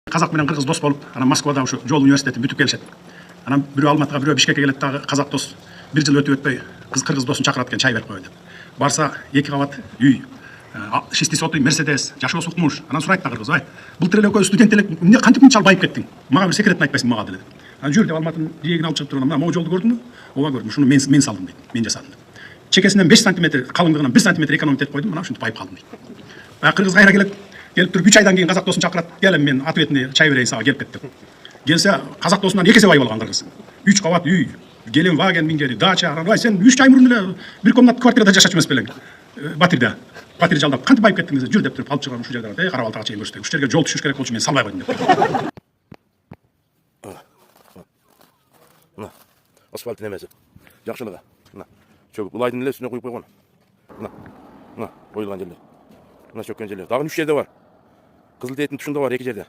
Қазақ менен қырғыз дос болып, ана Москвада ушу жол университетін бүтүп келишет. Анан бирөө Алматыга, бирөө Бишкекке келет дагы казак дос. Бир жыл өтүп өтпөй кыргыз досын чакырат экен, чай берип коеюн деп. Барса 2 кабат үй, 6 сотый Мерседес, жашоо сукмуш. Анан сурайт да кыргыз, ай, былтыр эле экөө студент элек, эмне кантип мынча байып кеттиң? Мага бир секретин айтпайсың мага делет. Анан жүр деп Алматынын жээгин алып чыгып турган, мына могу жолду көрдүңбү? Ооба көрдүм, ушуну мен салдым дейт, мен жасадым деп. Чекесинен 5 сантиметр, калыңдыгынан 1 сантиметр экономить этип койдум, мына ушинтип байып калдым дейт. Кыргыз кайра келет, келип туруп 3 айдан кийин казак досын чакырат, келем мен ответный чай берейин сага, келип кет деп. Келсе казак досунан 2 эсе байып алган кыргыз. 3 кабат үй, Геленваген мингери, дача, ай сен 3 ай мурун эле бир комнат квартирада жашачу эмес белең? Батирде. Батир жалдап, кантип байып кеттиңиз? Жүр деп туруп алып чыгам ушу жерде, Карабалтага чейин көрсөтөйүн. Ушу жерге жол түшүш керек болчу, мен салбай койдум деп. Мына асфальт немеси. Жакшылыгы. Мына чөгүп улайдын эле үстүнө куюп койгон. Мына коюлган жерлер. Мына чөккөн жерлер. Дагы 3 жерде бар. Кызыл тээттин тушунда бар 2 жерде.